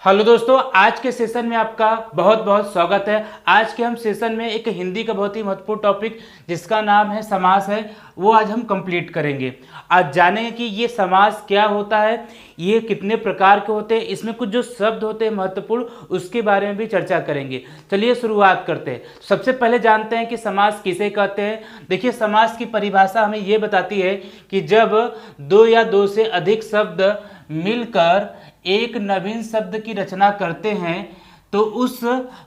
Hello दोस्तों, आज के सेशन में आपका बहुत बहुत स्वागत है। आज के हम सेशन में एक हिंदी का बहुत ही महत्वपूर्ण टॉपिक जिसका नाम है समास है, वो आज हम कंप्लीट करेंगे। आज जानेंगे कि ये समास क्या होता है, ये कितने प्रकार के होते हैं, इसमें कुछ जो शब्द होते हैं महत्वपूर्ण उसके बारे में भी चर्चा करेंगे। चलिए शुरुआत करते हैं। सबसे पहले जानते हैं कि समास किसे कहते हैं। देखिए, समास की परिभाषा हमें ये बताती है कि जब दो या दो से अधिक शब्द मिलकर एक नवीन शब्द की रचना करते हैं तो उस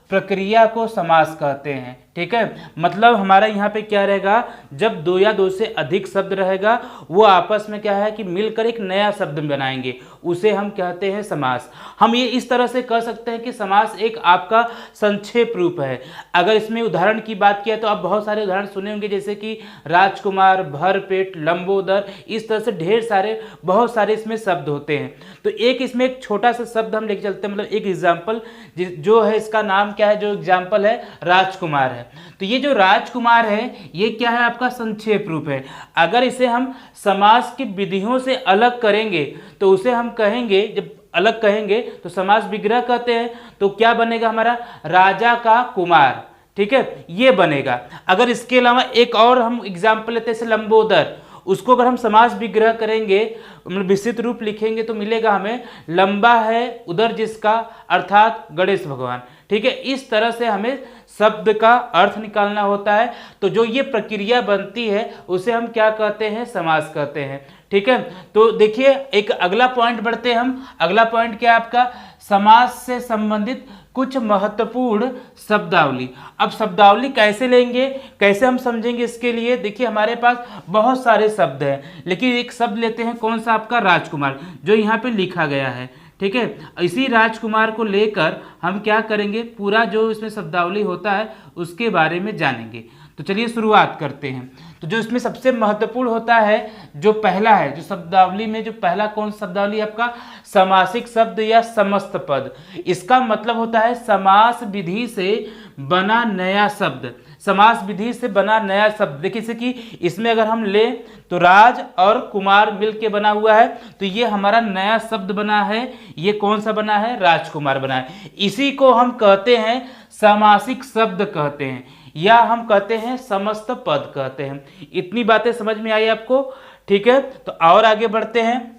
प्रक्रिया को समास कहते हैं। ठीक है, मतलब हमारा यहाँ पे क्या रहेगा, जब दो या दो से अधिक शब्द रहेगा वो आपस में क्या है कि मिलकर एक नया शब्द बनाएंगे, उसे हम कहते हैं समास। हम ये इस तरह से कह सकते हैं कि समास एक आपका संक्षेप रूप है। अगर इसमें उदाहरण की बात किया तो आप बहुत सारे उदाहरण सुने होंगे, जैसे कि राजकुमार, भरपेट, लंबोदर, इस तरह से ढेर सारे बहुत सारे इसमें शब्द होते हैं। तो एक इसमें एक छोटा सा शब्द हम लेके चलते हैं, मतलब एक एग्जाम्पल जो है, इसका नाम क्या है, जो एग्जाम्पल है राजकुमार है। तो ये जो राजकुमार है ये क्या है, आपका संक्षेप रूप है। अगर इसे हम समास की विधियों से अलग करेंगे तो उसे हम कहेंगे, जब अलग कहेंगे तो समास विग्रह कहते हैं। तो क्या बनेगा हमारा, राजा का कुमार। ठीक है, ये बनेगा। अगर इसके अलावा एक और हम एग्जाम्पल लेते हैं, जैसे लंबोदर, उसको अगर हम समास विग्रह करेंगे, मतलब विस्तृत रूप लिखेंगे तो मिलेगा हमें लंबा है उदर जिसका, अर्थात गणेश भगवान। ठीक है, इस तरह से हमें शब्द का अर्थ निकालना होता है। तो जो ये प्रक्रिया बनती है उसे हम क्या कहते हैं, समास कहते हैं। ठीक है, तो देखिए एक अगला पॉइंट बढ़ते हैं हम। अगला पॉइंट क्या है आपका, समास से संबंधित कुछ महत्वपूर्ण शब्दावली। अब शब्दावली कैसे लेंगे, कैसे हम समझेंगे, इसके लिए देखिए हमारे पास बहुत सारे शब्द हैं, लेकिन एक शब्द लेते हैं, कौन सा, आपका राजकुमार, जो यहाँ पे लिखा गया है। ठीक है, इसी राजकुमार को लेकर हम क्या करेंगे, पूरा जो इसमें शब्दावली होता है उसके बारे में जानेंगे। तो चलिए शुरुआत करते हैं। तो जो इसमें सबसे महत्वपूर्ण होता है, जो पहला है, जो शब्दावली में जो पहला कौन शब्दावली, आपका समासिक शब्द या समस्त पद। इसका मतलब होता है समास विधि से बना नया शब्द। समास विधि से बना नया शब्द, देखिए जैसे कि इसमें अगर हम ले तो राज और कुमार मिलके बना हुआ है, तो ये हमारा नया शब्द बना है। ये कौन सा बना है, राजकुमार बना है। इसी को हम कहते हैं समासिक शब्द कहते हैं, या हम कहते हैं समस्त पद कहते हैं। इतनी बातें समझ में आई आपको। ठीक है, तो और आगे बढ़ते हैं।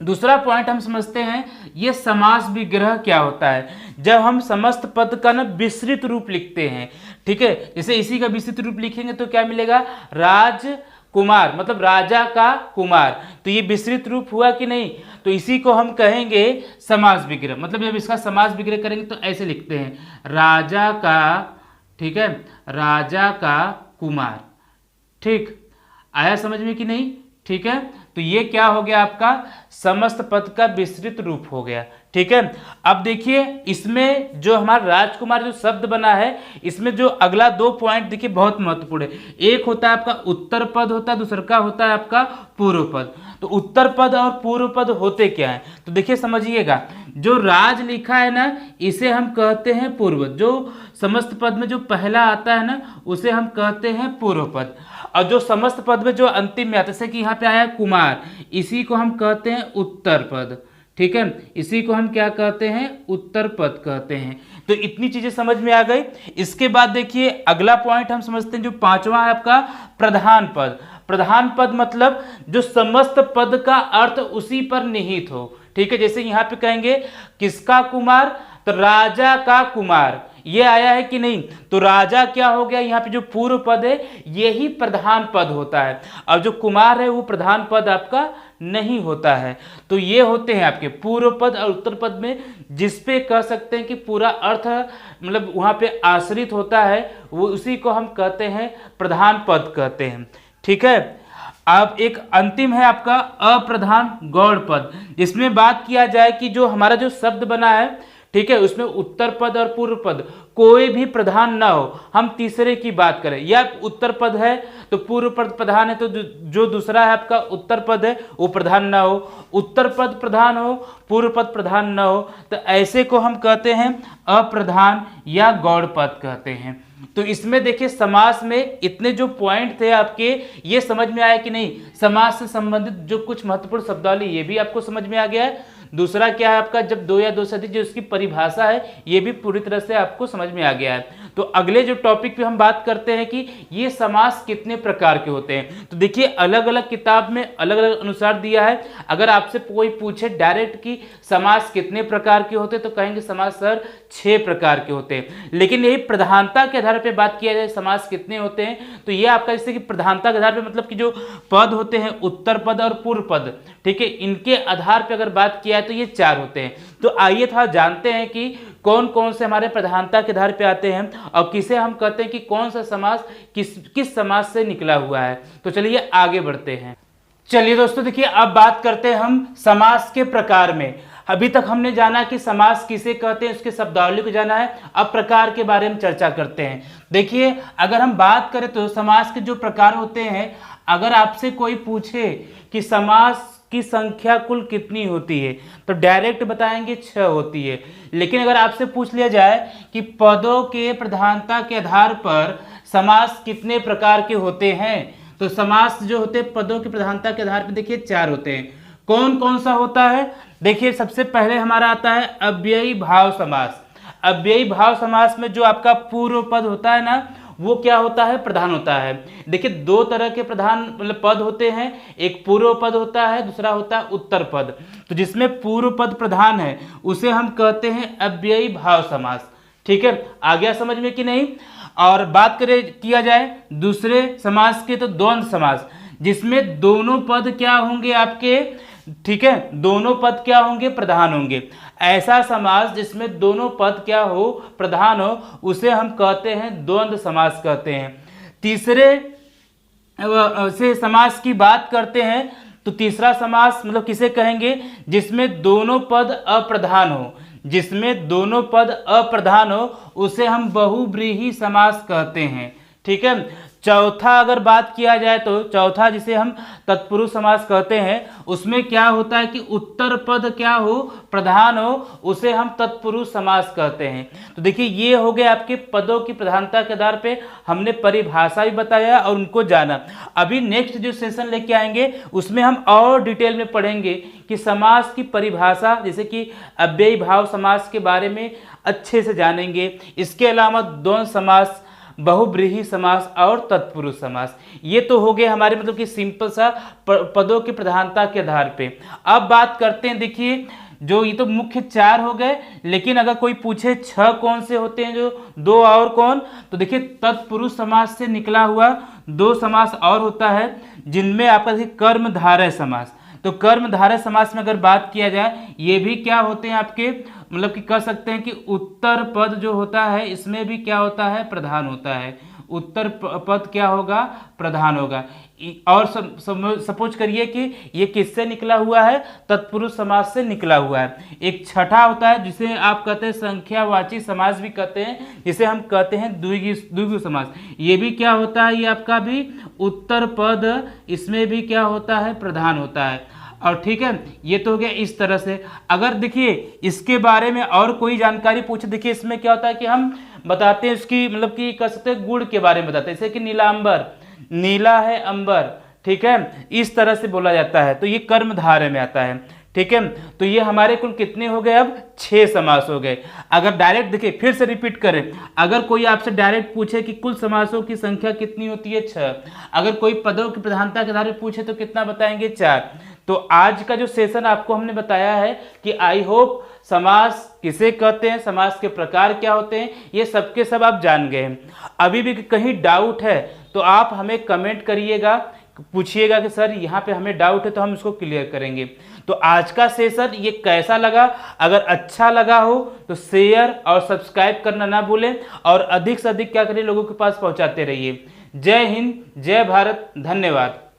दूसरा पॉइंट हम समझते हैं, ये समास विग्रह क्या होता है। जब हम समस्त पद का ना विस्तृत रूप लिखते हैं, ठीक है, जैसे इसी का विस्तृत रूप लिखेंगे तो क्या मिलेगा, राजकुमार, मतलब राजा का कुमार। तो ये विस्तृत रूप हुआ कि नहीं, तो इसी को हम कहेंगे समास विग्रह। मतलब जब इसका समास विग्रह करेंगे तो ऐसे लिखते हैं, राजा का, ठीक है, राजा का कुमार। ठीक, आया समझ में कि नहीं। ठीक है, तो ये क्या हो गया, आपका समस्त पद का विस्तृत रूप हो गया। ठीक है, अब देखिए इसमें जो हमारा राजकुमार जो शब्द बना है, इसमें जो अगला दो पॉइंट देखिए बहुत महत्वपूर्ण है। एक होता है आपका उत्तर पद होता है, दूसरा का होता है आपका पूर्व पद। तो उत्तर पद और पूर्व पद होते क्या है, तो देखिए समझिएगा, जो राज लिखा है ना, इसे हम कहते हैं पूर्व। जो समस्त पद में जो पहला आता है ना, उसे हम कहते हैं पूर्व पद। और जो समस्त पद में जो अंतिम में आता है, जैसे कि यहाँ पे आया कुमार, इसी को हम कहते हैं उत्तर पद। ठीक है, इसी को हम क्या कहते हैं, उत्तर पद कहते हैं। तो इतनी चीजें समझ में आ गई। इसके बाद देखिए अगला पॉइंट हम समझते हैं, जो पांचवा है आपका प्रधान पद। प्रधान पद मतलब जो समस्त पद का अर्थ उसी पर निहित हो। ठीक है, जैसे यहाँ पे कहेंगे किसका कुमार, तो राजा का कुमार, ये आया है कि नहीं। तो राजा क्या हो गया, यहाँ पे जो पूर्व पद है यही प्रधान पद होता है, और जो कुमार है वो प्रधान पद आपका नहीं होता है। तो ये होते हैं आपके पूर्व पद और उत्तर पद में, जिसपे कह सकते हैं कि पूरा अर्थ मतलब वहाँ पे आश्रित होता है, वो उसी को हम कहते हैं प्रधान पद कहते हैं। ठीक है, अब एक अंतिम है आपका अप्रधान गौड़ पद, जिसमें बात किया जाए कि जो हमारा जो शब्द बना है, ठीक है, उसमें उत्तर पद और पूर्व पद कोई भी प्रधान ना हो। हम तीसरे की बात करें, या उत्तर पद है तो पूर्व पद प्रधान है, तो जो दूसरा है आपका उत्तर पद है वो प्रधान ना हो, उत्तर पद प्रधान हो, पूर्व पद प्रधान ना हो, तो ऐसे को हम कहते हैं अप्रधान या गौड़ पद कहते हैं। तो इसमें देखिए समास में इतने जो पॉइंट थे आपके, ये समझ में आया कि नहीं। समास से संबंधित जो कुछ महत्वपूर्ण शब्दावली, ये भी आपको समझ में आ गया है। दूसरा क्या है आपका, जब दो या दो से अधिक, जो इसकी परिभाषा है ये भी पूरी तरह से आपको समझ में आ गया है। तो अगले जो टॉपिक पे हम बात करते हैं कि ये समास कितने प्रकार के होते हैं। तो देखिए अलग अलग किताब में अलग अलग अनुसार दिया है। अगर आपसे कोई पूछे डायरेक्ट कि समास कितने प्रकार के होते हैं तो कहेंगे समास सर 6 प्रकार के होते हैं। लेकिन यही प्रधानता के आधार पर बात किया जाए समास कितने होते हैं, तो ये आपका जैसे कि प्रधानता के आधार पर मतलब कि जो पद होते हैं उत्तर पद और पूर्व पद, ठीक है, इनके आधार पर अगर बात किया है तो ये 4 होते हैं। तो आइए थोड़ा जानते हैं कि कौन कौन से हमारे प्रधानता के आधार पे आते हैं और किसे हम कहते हैं कि कौन सा समास किस समास से निकला हुआ है। तो चलिए आगे बढ़ते हैं। चलिए दोस्तों देखिए अब बात करते हैं हम समास के प्रकार में। अभी तक हमने जाना कि समास किसे कहते हैं, उसके शब्दावली को जाना है। अब प्रकार के बारे में चर्चा करते हैं। देखिए अगर हम बात करें तो समास के जो प्रकार होते हैं, अगर आपसे कोई पूछे कि समास की संख्या कुल कितनी होती है तो डायरेक्ट बताएंगे 6 होती है। लेकिन अगर आपसे पूछ लिया जाए कि पदों के प्रधानता के आधार पर समास कितने प्रकार के होते हैं, तो समास जो होते हैं पदों की प्रधानता के आधार पर देखिए 4 होते हैं। कौन कौन सा होता है, देखिए सबसे पहले हमारा आता है अव्ययी भाव समास। अव्ययी भाव समास में जो आपका पूर्व पद होता है ना, वो क्या होता है, प्रधान होता है। देखिए 2 तरह के प्रधान मतलब पद होते हैं, एक पूर्व पद होता है, दूसरा होता है उत्तर पद। तो जिसमें पूर्व पद प्रधान है उसे हम कहते हैं अव्ययी भाव समास। ठीक है, आ गया समझ में कि नहीं। और बात करें किया जाए दूसरे समास के तो द्वंद्व समास, जिसमें दोनों पद क्या होंगे आपके, ठीक है, दोनों पद क्या होंगे, प्रधान होंगे। ऐसा समास जिसमें दोनों पद क्या हो, प्रधान हो, उसे हम कहते हैं द्वंद्व समास कहते हैं। तीसरे से समास की बात करते हैं तो तीसरा समास मतलब किसे कहेंगे, जिसमें दोनों पद अप्रधान हो। जिसमें दोनों पद अप्रधान हो उसे हम बहुव्रीहि समास कहते हैं। ठीक है, चौथा अगर बात किया जाए तो चौथा जिसे हम तत्पुरुष समास कहते हैं, उसमें क्या होता है कि उत्तर पद क्या हो, प्रधान हो, उसे हम तत्पुरुष समास कहते हैं। तो देखिए ये हो गए आपके पदों की प्रधानता के आधार पे हमने परिभाषा भी बताया और उनको जाना। अभी नेक्स्ट जो सेशन लेके आएंगे उसमें हम और डिटेल में पढ़ेंगे कि समास की परिभाषा, जैसे कि अव्ययी भाव समास के बारे में अच्छे से जानेंगे। इसके अलावा द्वंद्व समास, बहुव्रीहि समास और तत्पुरुष समास, ये तो हो गए हमारे मतलब कि सिंपल सा पदों की प्रधानता के आधार पे। अब बात करते हैं, देखिए जो ये तो मुख्य 4 हो गए, लेकिन अगर कोई पूछे 6 कौन से होते हैं, जो 2 और कौन, तो देखिए तत्पुरुष समास से निकला हुआ 2 समास और होता है, जिनमें आपका देखिए कर्मधारय समास। तो कर्मधारय समास में अगर बात किया जाए, ये भी क्या होते हैं आपके मतलब कि कह सकते हैं कि उत्तर पद जो होता है इसमें भी क्या होता है, प्रधान होता है। उत्तर पद क्या होगा, प्रधान होगा। और सपोज करिए कि ये किससे निकला हुआ है, तत्पुरुष समास से निकला हुआ है। एक छठा होता है जिसे आप कहते हैं संख्यावाची समास भी कहते हैं, जिसे हम कहते हैं द्विगु समास। ये भी क्या होता है, ये आपका भी उत्तर पद, इसमें भी क्या होता है, प्रधान होता है। और ठीक है, ये तो हो गया इस तरह से। अगर देखिए इसके बारे में और कोई जानकारी पूछे, देखिए इसमें क्या होता है कि हम बताते हैं उसकी मतलब कि कह सकते हैं गुण के बारे में बताते हैं, जैसे कि नीलांबर, नीला है अंबर, ठीक है, इस तरह से बोला जाता है। तो ये कर्मधारय में आता है। ठीक है, तो ये हमारे कुल कितने हो गए, अब 6 समास हो गए। अगर डायरेक्ट देखिए फिर से रिपीट करें, अगर कोई आपसे डायरेक्ट पूछे कि कुल समासों की संख्या कितनी होती है, 6। अगर कोई पदों की प्रधानता के आधार पर पूछे तो कितना बताएंगे, 4। तो आज का जो सेशन आपको हमने बताया है कि आई होप समास किसे कहते हैं, समास के प्रकार क्या होते हैं, ये सबके सब आप जान गए हैं। अभी भी कहीं डाउट है तो आप हमें कमेंट करिएगा, पूछिएगा कि सर यहाँ पे हमें डाउट है, तो हम इसको क्लियर करेंगे। तो आज का सेशन ये कैसा लगा, अगर अच्छा लगा हो तो शेयर और सब्सक्राइब करना ना भूलें, और अधिक से अधिक क्या करिए, लोगों के पास पहुँचाते रहिए। जय हिंद, जय भारत, धन्यवाद।